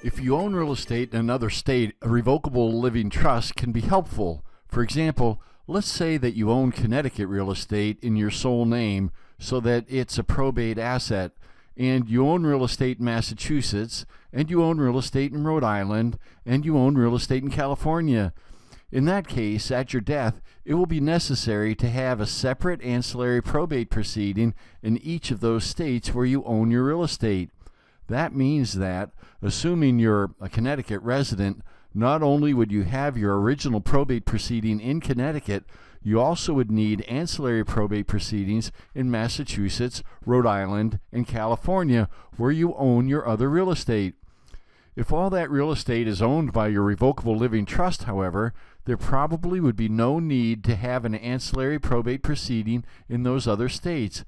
If you own real estate in another state, a revocable living trust can be helpful. For example, let's say that you own Connecticut real estate in your sole name so that it's a probate asset, and you own real estate in Massachusetts, and you own real estate in Rhode Island, and you own real estate in California. In that case, at your death, it will be necessary to have a separate ancillary probate proceeding in each of those states where you own your real estate. That means that, assuming you're a Connecticut resident, not only would you have your original probate proceeding in Connecticut, you also would need ancillary probate proceedings in Massachusetts, Rhode Island, and California, where you own your other real estate. If all that real estate is owned by your revocable living trust, however, there probably would be no need to have an ancillary probate proceeding in those other states.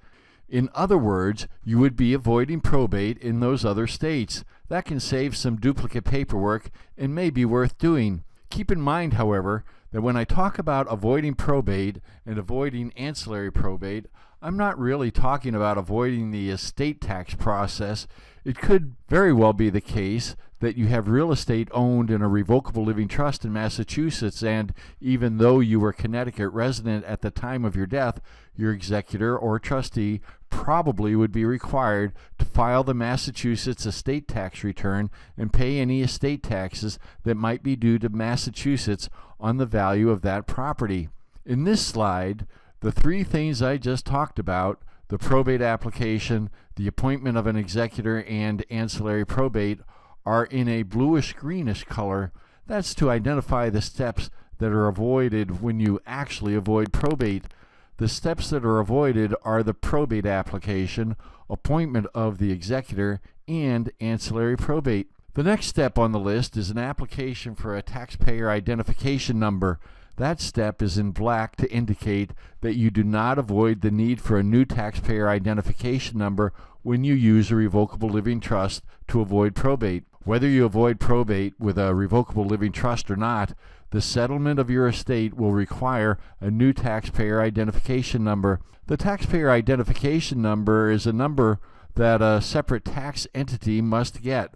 In other words, you would be avoiding probate in those other states. That can save some duplicate paperwork and may be worth doing. Keep in mind, however, that when I talk about avoiding probate and avoiding ancillary probate, I'm not really talking about avoiding the estate tax process. It could very well be the case that you have real estate owned in a revocable living trust in Massachusetts, and even though you were a Connecticut resident at the time of your death, your executor or trustee probably would be required to file the Massachusetts estate tax return and pay any estate taxes that might be due to Massachusetts on the value of that property. In this slide, the three things I just talked about, the probate application, the appointment of an executor, and ancillary probate, are in a bluish-greenish color. That's to identify the steps that are avoided when you actually avoid probate. The steps that are avoided are the probate application, appointment of the executor, and ancillary probate. The next step on the list is an application for a taxpayer identification number. That step is in black to indicate that you do not avoid the need for a new taxpayer identification number when you use a revocable living trust to avoid probate. Whether you avoid probate with a revocable living trust or not, the settlement of your estate will require a new taxpayer identification number. The taxpayer identification number is a number that a separate tax entity must get.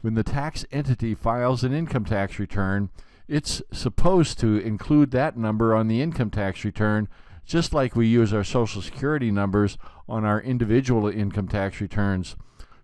When the tax entity files an income tax return, it's supposed to include that number on the income tax return, just like we use our Social Security numbers on our individual income tax returns.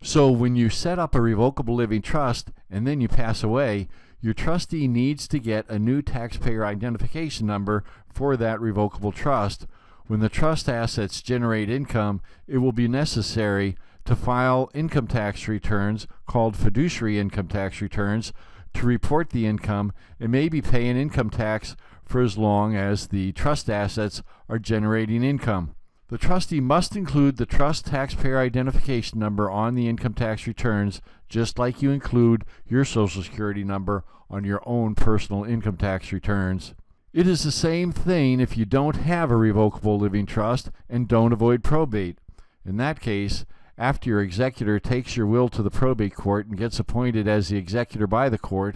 So when you set up a revocable living trust and then you pass away, your trustee needs to get a new taxpayer identification number for that revocable trust. When the trust assets generate income, it will be necessary to file income tax returns called fiduciary income tax returns to report the income and maybe pay an income tax for as long as the trust assets are generating income. The trustee must include the trust taxpayer identification number on the income tax returns, just like you include your Social Security number on your own personal income tax returns. It is the same thing if you don't have a revocable living trust and don't avoid probate. In that case, after your executor takes your will to the probate court and gets appointed as the executor by the court,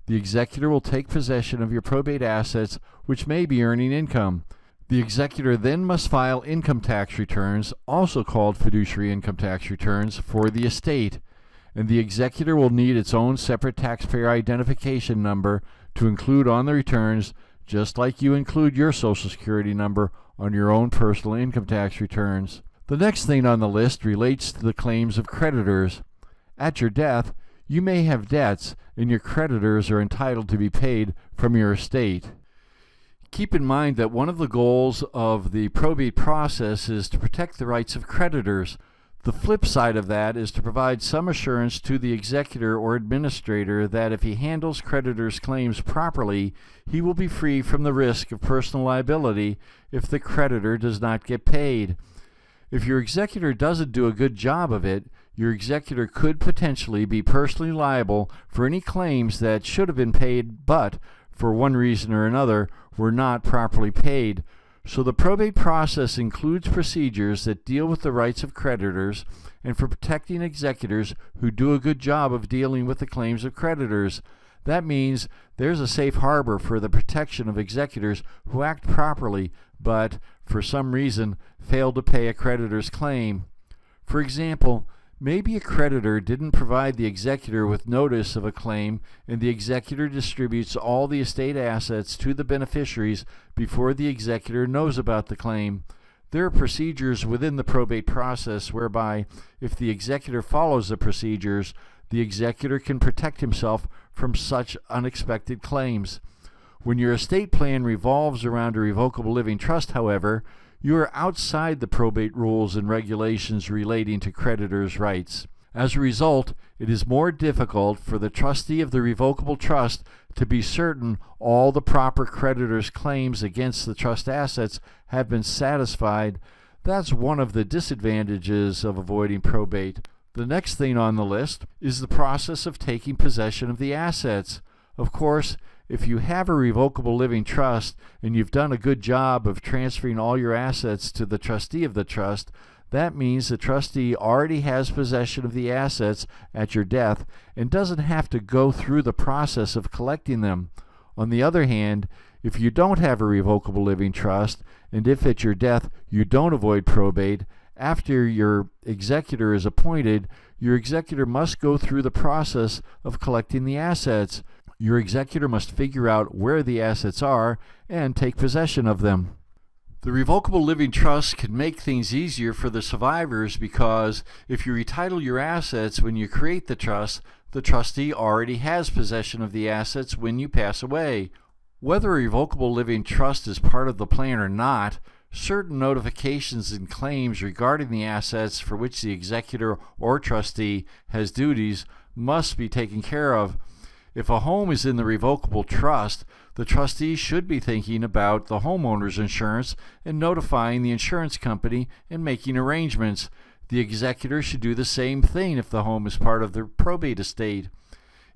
the executor will take possession of your probate assets, which may be earning income. The executor then must file income tax returns, also called fiduciary income tax returns, for the estate, and the executor will need its own separate taxpayer identification number to include on the returns, just like you include your Social Security number on your own personal income tax returns. The next thing on the list relates to the claims of creditors. At your death, you may have debts, and your creditors are entitled to be paid from your estate. Keep in mind that one of the goals of the probate process is to protect the rights of creditors. The flip side of that is to provide some assurance to the executor or administrator that if he handles creditors' claims properly, he will be free from the risk of personal liability if the creditor does not get paid. If your executor doesn't do a good job of it, your executor could potentially be personally liable for any claims that should have been paid but, for one reason or another, were not properly paid. So the probate process includes procedures that deal with the rights of creditors and for protecting executors who do a good job of dealing with the claims of creditors. That means there's a safe harbor for the protection of executors who act properly but, for some reason, fail to pay a creditor's claim. For example, Maybe a creditor didn't provide the executor with notice of a claim, and the executor distributes all the estate assets to the beneficiaries before the executor knows about the claim. There are procedures within the probate process whereby, if the executor follows the procedures, the executor can protect himself from such unexpected claims. When your estate plan revolves around a revocable living trust, however, you are outside the probate rules and regulations relating to creditors' rights. As a result, it is more difficult for the trustee of the revocable trust to be certain all the proper creditor's claims against the trust assets have been satisfied. That's one of the disadvantages of avoiding probate. The next thing on the list is the process of taking possession of the assets. Of course, if you have a revocable living trust and you've done a good job of transferring all your assets to the trustee of the trust, that means the trustee already has possession of the assets at your death and doesn't have to go through the process of collecting them. On the other hand, if you don't have a revocable living trust, and if at your death you don't avoid probate, after your executor is appointed, your executor must go through the process of collecting the assets. Your executor must figure out where the assets are and take possession of them. The revocable living trust can make things easier for the survivors because if you retitle your assets when you create the trustee already has possession of the assets when you pass away. Whether a revocable living trust is part of the plan or not, certain notifications and claims regarding the assets for which the executor or trustee has duties must be taken care of. If a home is in the revocable trust, the trustee should be thinking about the homeowner's insurance and notifying the insurance company and making arrangements. The executor should do the same thing if the home is part of the probate estate.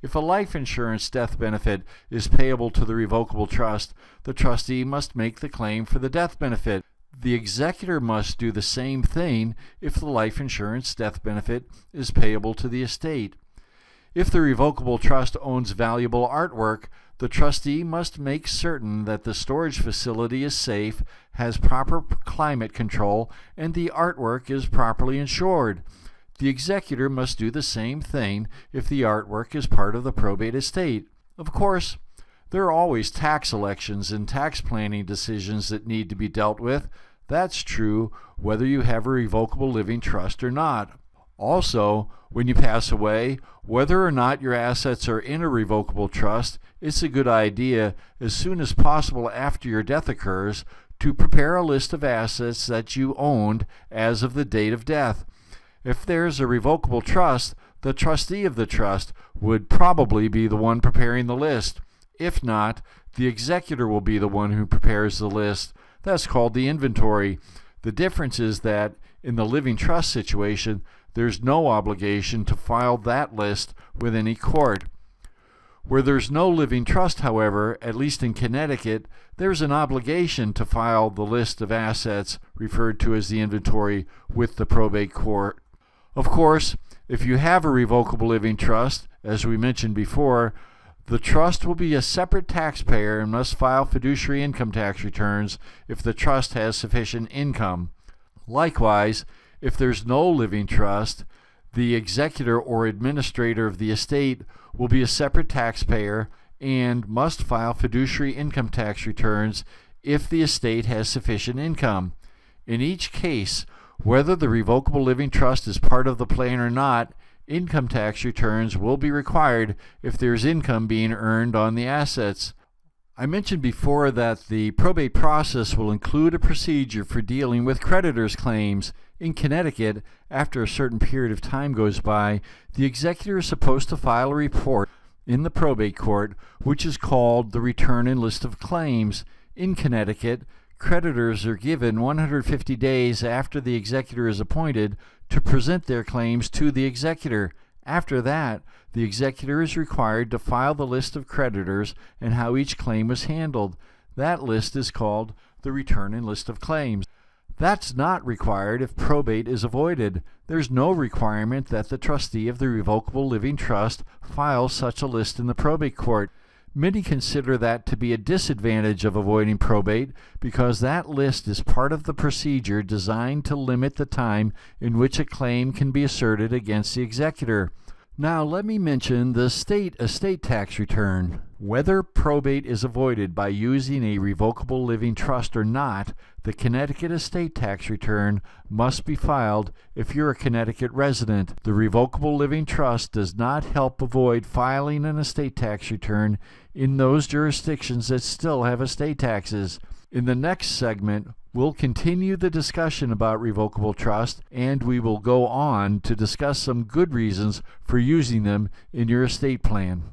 If a life insurance death benefit is payable to the revocable trust, the trustee must make the claim for the death benefit. The executor must do the same thing if the life insurance death benefit is payable to the estate. If the revocable trust owns valuable artwork, the trustee must make certain that the storage facility is safe, has proper climate control, and the artwork is properly insured. The executor must do the same thing if the artwork is part of the probate estate. Of course, there are always tax elections and tax planning decisions that need to be dealt with. That's true whether you have a revocable living trust or not. Also, when you pass away, whether or not your assets are in a revocable trust, it's a good idea as soon as possible after your death occurs to prepare a list of assets that you owned as of the date of death. If there's a revocable trust, the trustee of the trust would probably be the one preparing the list. If not, the executor will be the one who prepares the list. That's called the inventory. The difference is that in the living trust situation, there's no obligation to file that list with any court. Where there's no living trust, however, at least in Connecticut, there's an obligation to file the list of assets referred to as the inventory with the probate court. Of course, if you have a revocable living trust, as we mentioned before, the trust will be a separate taxpayer and must file fiduciary income tax returns if the trust has sufficient income. Likewise, if there's no living trust, the executor or administrator of the estate will be a separate taxpayer and must file fiduciary income tax returns if the estate has sufficient income. In each case, whether the revocable living trust is part of the plan or not, income tax returns will be required if there's income being earned on the assets. I mentioned before that the probate process will include a procedure for dealing with creditors' claims. In Connecticut, after a certain period of time goes by, the executor is supposed to file a report in the probate court, which is called the Return and List of Claims. In Connecticut, creditors are given 150 days after the executor is appointed to present their claims to the executor. After that, the executor is required to file the list of creditors and how each claim was handled. That list is called the Return and List of Claims. That's not required if probate is avoided. There's no requirement that the trustee of the revocable living trust file such a list in the probate court. Many consider that to be a disadvantage of avoiding probate because that list is part of the procedure designed to limit the time in which a claim can be asserted against the executor. Now let me mention the state estate tax return. Whether probate is avoided by using a revocable living trust or not, the Connecticut estate tax return must be filed if you're a Connecticut resident. The revocable living trust does not help avoid filing an estate tax return in those jurisdictions that still have estate taxes. In the next segment, we'll continue the discussion about revocable trust, and we will go on to discuss some good reasons for using them in your estate plan.